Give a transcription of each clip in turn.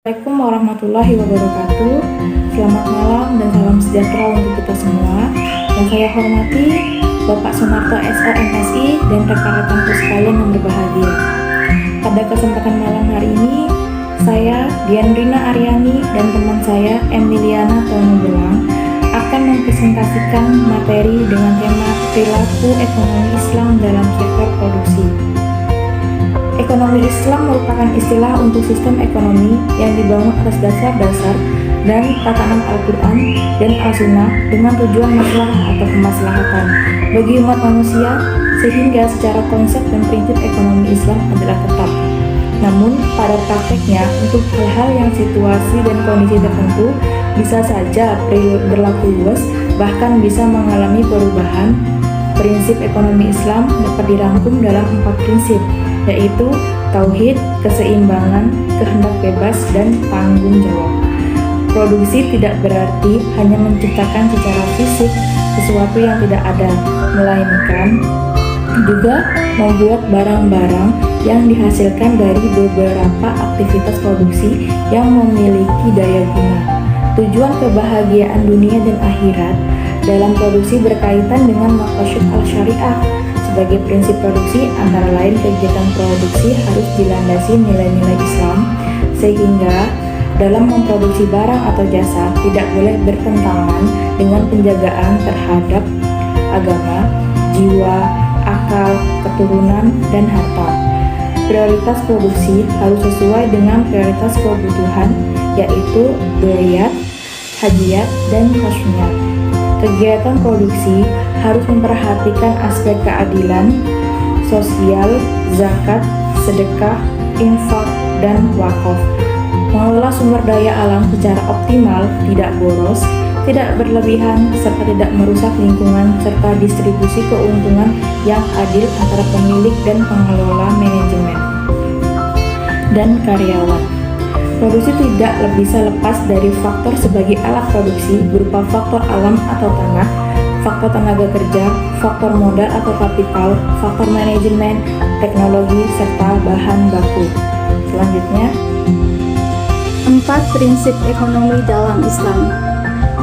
Assalamualaikum warahmatullahi wabarakatuh. Selamat malam dan salam sejahtera untuk kita semua. Yang saya hormati Bapak Sumarto SA MSI dan rekan-rekanku sekalian yang berbahagia. Pada kesempatan malam hari ini, saya Diandrina Aryani dan teman saya Emiliana Tonobelang akan mempresentasikan materi dengan tema perilaku ekonomi Islam dalam sektor produksi. Ekonomi Islam merupakan istilah untuk sistem ekonomi yang dibangun atas dasar-dasar dan tatanan Al-Quran dan As-Sunnah dengan tujuan maslahah atau kemaslahatan bagi umat manusia, sehingga secara konsep dan prinsip ekonomi Islam adalah tetap. Namun pada prakteknya untuk hal-hal yang situasi dan kondisi tertentu bisa saja berlaku luas, bahkan bisa mengalami perubahan. Prinsip ekonomi Islam dapat dirangkum dalam 4 prinsip, yaitu tauhid, keseimbangan, kehendak bebas, dan tanggung jawab. Produksi tidak berarti hanya menciptakan secara fisik sesuatu yang tidak ada, melainkan juga membuat barang-barang yang dihasilkan dari beberapa aktivitas produksi yang memiliki daya guna. Tujuan kebahagiaan dunia dan akhirat dalam produksi berkaitan dengan maqasid al-syariah. Sebagai prinsip produksi, antara lain kegiatan produksi harus dilandasi nilai-nilai Islam, sehingga dalam memproduksi barang atau jasa tidak boleh bertentangan dengan penjagaan terhadap agama, jiwa, akal, keturunan, dan harta. Prioritas produksi harus sesuai dengan prioritas kebutuhan, yaitu doriyat, hajiyat, dan khasmiyat. Kegiatan produksi harus memperhatikan aspek keadilan, sosial, zakat, sedekah, infak, dan wakaf. Mengelola sumber daya alam secara optimal, tidak boros, tidak berlebihan, serta tidak merusak lingkungan, serta distribusi keuntungan yang adil antara pemilik dan pengelola, manajemen, dan karyawan. Produksi tidak bisa lepas dari faktor sebagai alat produksi berupa faktor alam atau tanah, faktor tenaga kerja, faktor modal atau kapital, faktor manajemen, teknologi, serta bahan baku. Selanjutnya, 4 prinsip ekonomi dalam Islam.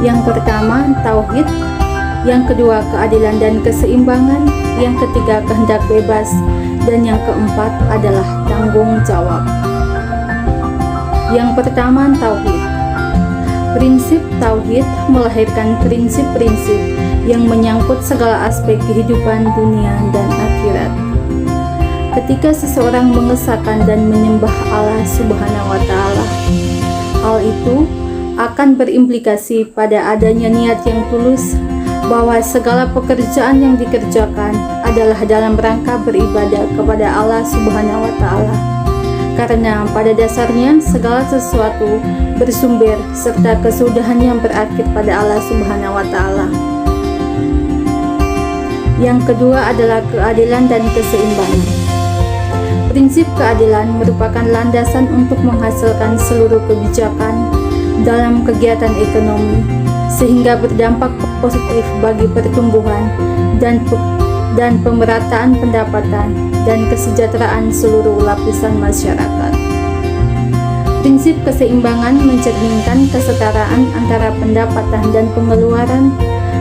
Yang pertama, tauhid. Yang kedua, keadilan dan keseimbangan. Yang ketiga, kehendak bebas. Dan yang keempat adalah tanggung jawab. Yang pertama, tauhid. Prinsip tauhid melahirkan prinsip-prinsip yang menyangkut segala aspek kehidupan dunia dan akhirat. Ketika seseorang mengesahkan dan menyembah Allah Subhanahu wa Ta'ala, hal itu akan berimplikasi pada adanya niat yang tulus bahwa segala pekerjaan yang dikerjakan adalah dalam rangka beribadah kepada Allah Subhanahu wa Ta'ala. Karena pada dasarnya segala sesuatu bersumber serta kesudahannya berakhir pada Allah Subhanahu wa Ta'ala. Yang kedua adalah keadilan dan keseimbangan. Prinsip keadilan merupakan landasan untuk menghasilkan seluruh kebijakan dalam kegiatan ekonomi, sehingga berdampak positif bagi pertumbuhan dan pemerataan pendapatan dan kesejahteraan seluruh lapisan masyarakat. Prinsip keseimbangan mencerminkan kesetaraan antara pendapatan dan pengeluaran,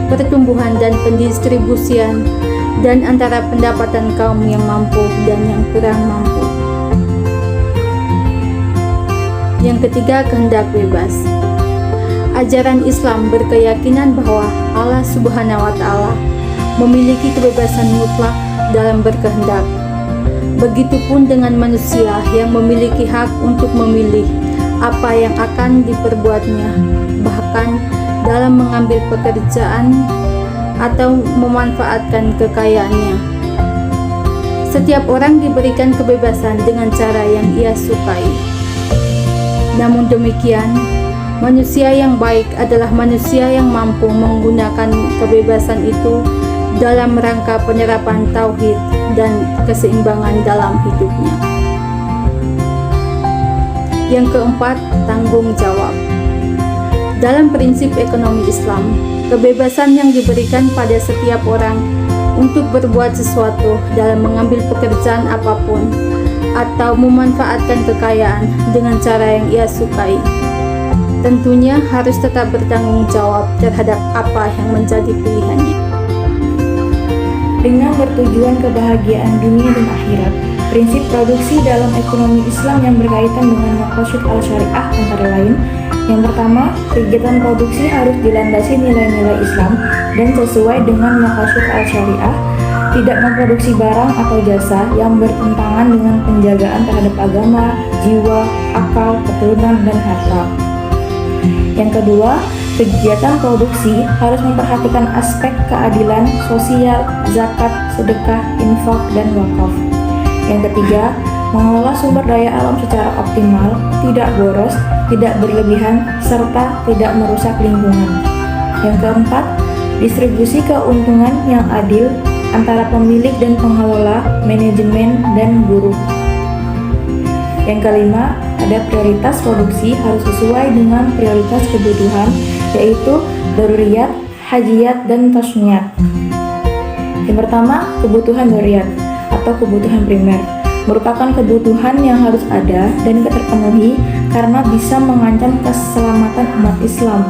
pertumbuhan dan pendistribusian, dan antara pendapatan kaum yang mampu dan yang kurang mampu. Yang ketiga, kehendak bebas. Ajaran Islam berkeyakinan bahwa Allah Subhanahu wa Ta'ala memiliki kebebasan mutlak dalam berkehendak. Begitupun dengan manusia yang memiliki hak untuk memilih apa yang akan diperbuatnya, bahkan dalam mengambil pekerjaan atau memanfaatkan kekayaannya. Setiap orang diberikan kebebasan dengan cara yang ia sukai. Namun demikian, manusia yang baik adalah manusia yang mampu menggunakan kebebasan itu dalam rangka penyerapan tauhid dan keseimbangan dalam hidupnya. Yang keempat, tanggung jawab. Dalam prinsip ekonomi Islam, kebebasan yang diberikan pada setiap orang untuk berbuat sesuatu dalam mengambil pekerjaan apapun atau memanfaatkan kekayaan dengan cara yang ia sukai. Tentunya harus tetap bertanggung jawab terhadap apa yang menjadi pilihannya. Dengan bertujuan kebahagiaan dunia dan akhirat, prinsip produksi dalam ekonomi Islam yang berkaitan dengan maqasid al-syariah antara lain: yang pertama, kegiatan produksi harus dilandasi nilai-nilai Islam dan sesuai dengan maqasid al-syariah, tidak memproduksi barang atau jasa yang bertentangan dengan penjagaan terhadap agama, jiwa, akal, keturunan, dan harta. Yang kedua, kegiatan produksi harus memperhatikan aspek keadilan sosial, zakat, sedekah, infak, dan wakaf. Yang ketiga, mengelola sumber daya alam secara optimal, tidak boros, tidak berlebihan, serta tidak merusak lingkungan. Yang keempat, distribusi keuntungan yang adil antara pemilik dan pengelola, manajemen, dan buruh. Yang kelima, ada prioritas produksi harus sesuai dengan prioritas kebutuhan, yaitu daruriyat, hajiyat, dan tasniyat. Yang pertama, kebutuhan daruriyat atau kebutuhan primer merupakan kebutuhan yang harus ada dan terpenuhi karena bisa mengancam keselamatan umat Islam.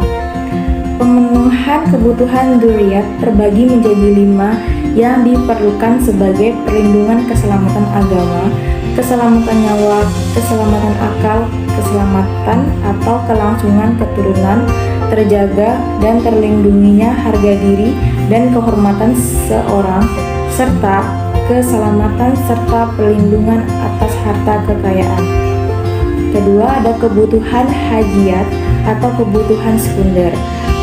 Pemenuhan kebutuhan daruriyat terbagi menjadi 5 yang diperlukan sebagai perlindungan keselamatan agama, keselamatan nyawa, keselamatan akal, keselamatan atau kelangsungan keturunan, terjaga dan terlindunginya harga diri dan kehormatan seorang, serta keselamatan serta perlindungan atas harta kekayaan. Kedua, ada kebutuhan hajiyat atau kebutuhan sekunder,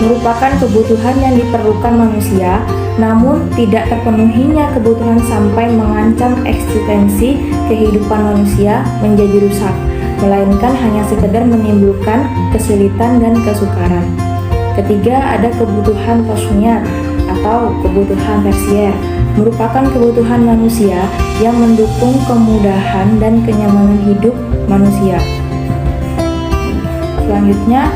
merupakan kebutuhan yang diperlukan manusia, namun tidak terpenuhinya kebutuhan sampai mengancam eksistensi kehidupan manusia menjadi rusak, melainkan hanya sekedar menimbulkan kesulitan dan kesukaran. Ketiga, ada kebutuhan tasniyat atau kebutuhan tersier, merupakan kebutuhan manusia yang mendukung kemudahan dan kenyamanan hidup manusia. Selanjutnya,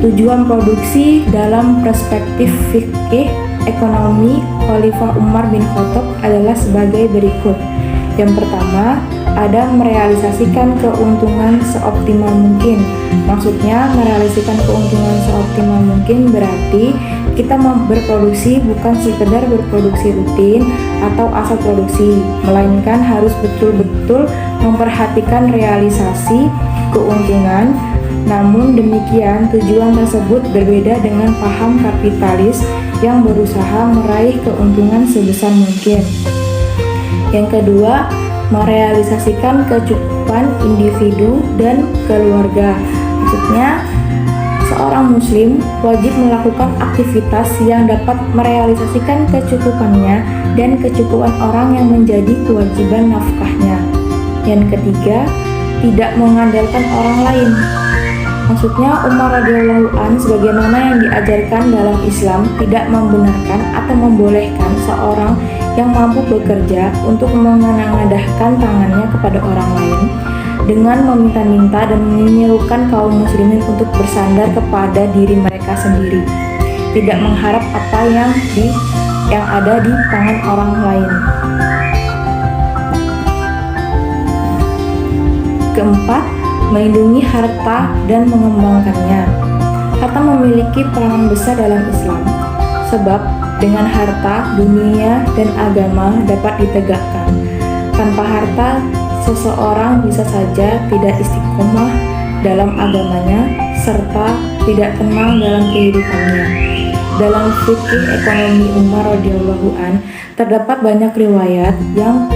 tujuan produksi dalam perspektif fikih ekonomi Khalifah Umar bin Khattab adalah sebagai berikut. Yang pertama, ada merealisasikan keuntungan seoptimal mungkin. Maksudnya, merealisasikan keuntungan seoptimal mungkin berarti kita berproduksi bukan sekedar berproduksi rutin atau asal produksi, melainkan harus betul-betul memperhatikan realisasi keuntungan. Namun demikian, tujuan tersebut berbeda dengan paham kapitalis yang berusaha meraih keuntungan sebesar mungkin. Yang kedua, merealisasikan kecukupan individu dan keluarga. Maksudnya, seorang muslim wajib melakukan aktivitas yang dapat merealisasikan kecukupannya dan kecukupan orang yang menjadi kewajiban nafkahnya. Yang ketiga, tidak mengandalkan orang lain. Maksudnya, Umar radhiyallahu an sebagaimana yang diajarkan dalam Islam tidak membenarkan atau membolehkan seorang yang mampu bekerja untuk menengadahkan tangannya kepada orang lain dengan meminta-minta dan menyerukan kaum muslimin untuk bersandar kepada diri mereka sendiri, tidak mengharap apa yang ada di tangan orang lain. Keempat, melindungi harta dan mengembangkannya. Harta memiliki peranan besar dalam Islam, sebab dengan harta, dunia dan agama dapat ditegakkan. Tanpa harta, seseorang bisa saja tidak istiqomah dalam agamanya, serta tidak tenang dalam kehidupannya. Dalam fikih ekonomi Umar radhiyallahu an terdapat banyak riwayat yang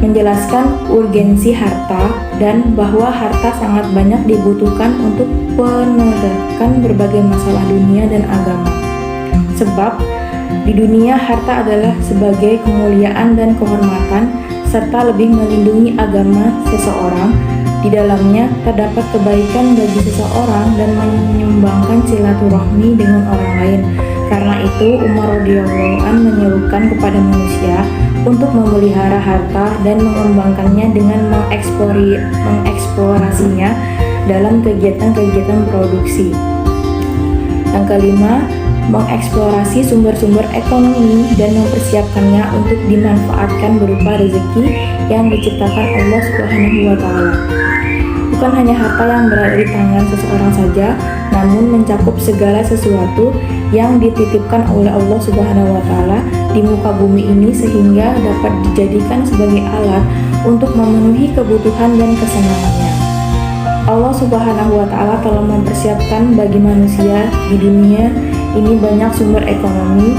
menjelaskan urgensi harta dan bahwa harta sangat banyak dibutuhkan untuk penegakan berbagai masalah dunia dan agama. Sebab di dunia harta adalah sebagai kemuliaan dan kehormatan serta lebih melindungi agama seseorang. Di dalamnya terdapat kebaikan bagi seseorang dan menyumbangkan silaturahmi dengan orang lain. Karena itu Umar radhiyallahu an menyerukan kepada manusia untuk memelihara harta dan mengembangkannya dengan mengeksplorasinya dalam kegiatan-kegiatan produksi. Yang kelima, mengeksplorasi sumber-sumber ekonomi dan mempersiapkannya untuk dimanfaatkan berupa rezeki yang diciptakan Allah Subhanahu wa Ta'ala. Bukan hanya harta yang berada di tangan seseorang saja, namun mencakup segala sesuatu yang dititipkan oleh Allah Subhanahu wa Ta'ala di muka bumi ini sehingga dapat dijadikan sebagai alat untuk memenuhi kebutuhan dan kesenangannya. Allah Subhanahu wa Ta'ala telah mempersiapkan bagi manusia di dunia ini banyak sumber ekonomi,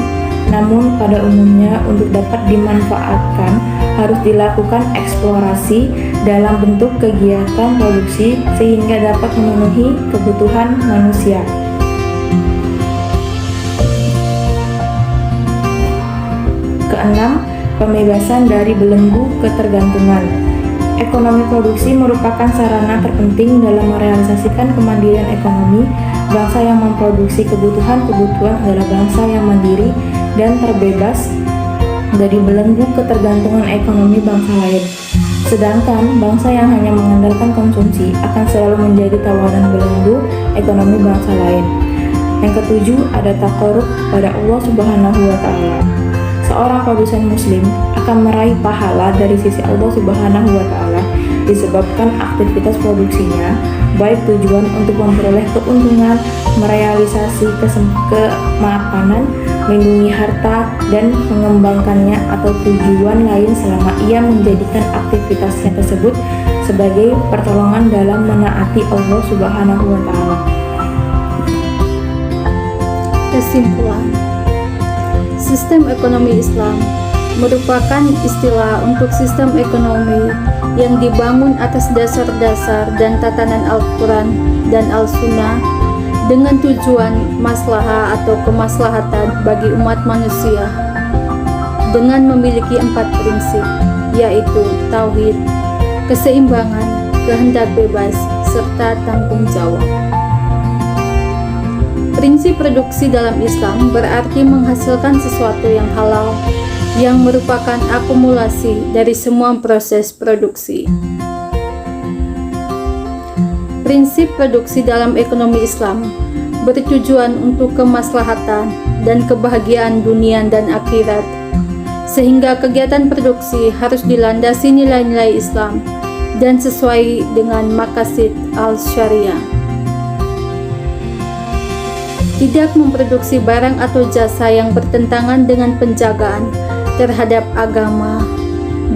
namun pada umumnya untuk dapat dimanfaatkan harus dilakukan eksplorasi dalam bentuk kegiatan produksi sehingga dapat memenuhi kebutuhan manusia. Keenam, pembebasan dari belenggu ketergantungan. Ekonomi produksi merupakan sarana terpenting dalam merealisasikan kemandirian ekonomi. Bangsa yang memproduksi kebutuhan adalah bangsa yang mandiri dan terbebas dari belenggu ketergantungan ekonomi bangsa lain. Sedangkan bangsa yang hanya mengandalkan konsumsi akan selalu menjadi tawanan belenggu ekonomi bangsa lain. Yang ketujuh, ada takorup pada Allah Subhanahu wa Ta'ala. Seorang produsen muslim akan meraih pahala dari sisi Allah Subhanahu wa Ta'ala disebabkan aktivitas produksinya baik tujuan untuk memperoleh keuntungan, merealisasi kemapanan, melindungi harta, dan mengembangkannya atau tujuan lain selama ia menjadikan aktivitasnya tersebut sebagai pertolongan dalam menaati Allah Subhanahu wa Ta'ala. Kesimpulan, sistem ekonomi Islam merupakan istilah untuk sistem ekonomi yang dibangun atas dasar-dasar dan tatanan Al-Quran dan Al-Sunnah dengan tujuan maslahah atau kemaslahatan bagi umat manusia dengan memiliki 4 prinsip, yaitu tauhid, keseimbangan, kehendak bebas, serta tanggung jawab. Prinsip produksi dalam Islam berarti menghasilkan sesuatu yang halal, yang merupakan akumulasi dari semua proses produksi. Prinsip produksi dalam ekonomi Islam bertujuan untuk kemaslahatan dan kebahagiaan dunia dan akhirat, sehingga kegiatan produksi harus dilandasi nilai-nilai Islam dan sesuai dengan maqasid al-syariah. Tidak memproduksi barang atau jasa yang bertentangan dengan penjagaan terhadap agama,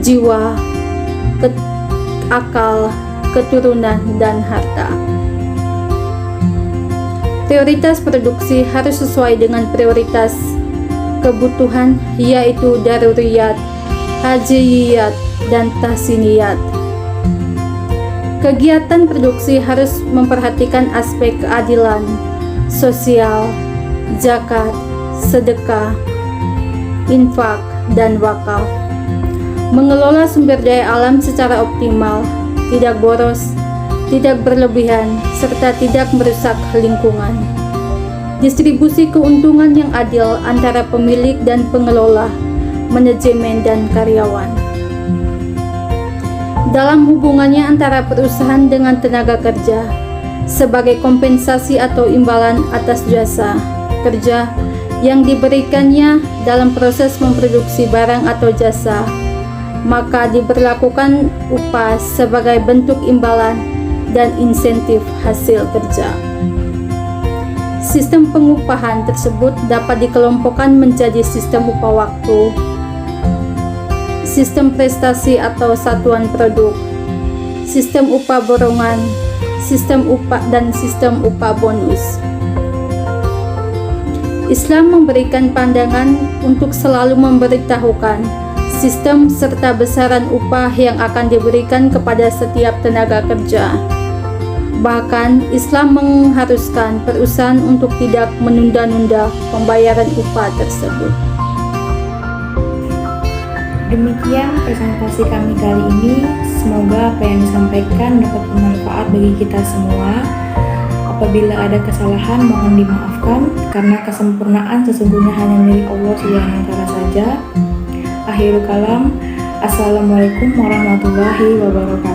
jiwa, akal, keturunan, dan harta. Prioritas produksi harus sesuai dengan prioritas kebutuhan, yaitu daruriyat, hajiyat, dan tahsiniyat. Kegiatan produksi harus memperhatikan aspek keadilan, sosial, zakat, sedekah, infak, dan wakaf. Mengelola sumber daya alam secara optimal, tidak boros, tidak berlebihan, serta tidak merusak lingkungan. Distribusi keuntungan yang adil antara pemilik dan pengelola, manajemen, dan karyawan. Dalam hubungannya antara perusahaan dengan tenaga kerja, sebagai kompensasi atau imbalan atas jasa kerja yang diberikannya dalam proses memproduksi barang atau jasa, maka diberlakukan upah sebagai bentuk imbalan dan insentif hasil kerja. Sistem pengupahan tersebut dapat dikelompokkan menjadi sistem upah waktu, sistem prestasi atau satuan produk, sistem upah borongan, sistem upah, dan sistem upah bonus. Islam memberikan pandangan untuk selalu memberitahukan sistem serta besaran upah yang akan diberikan kepada setiap tenaga kerja. Bahkan, Islam mengharuskan perusahaan untuk tidak menunda-nunda pembayaran upah tersebut. Demikian presentasi kami kali ini. Semoga apa yang disampaikan dapat bermanfaat bagi kita semua. Apabila ada kesalahan, mohon dimaafkan, karena kesempurnaan sesungguhnya hanya milik Allah Subhanahu wa Ta'ala saja. Akhirul kalam, Assalamualaikum warahmatullahi wabarakatuh.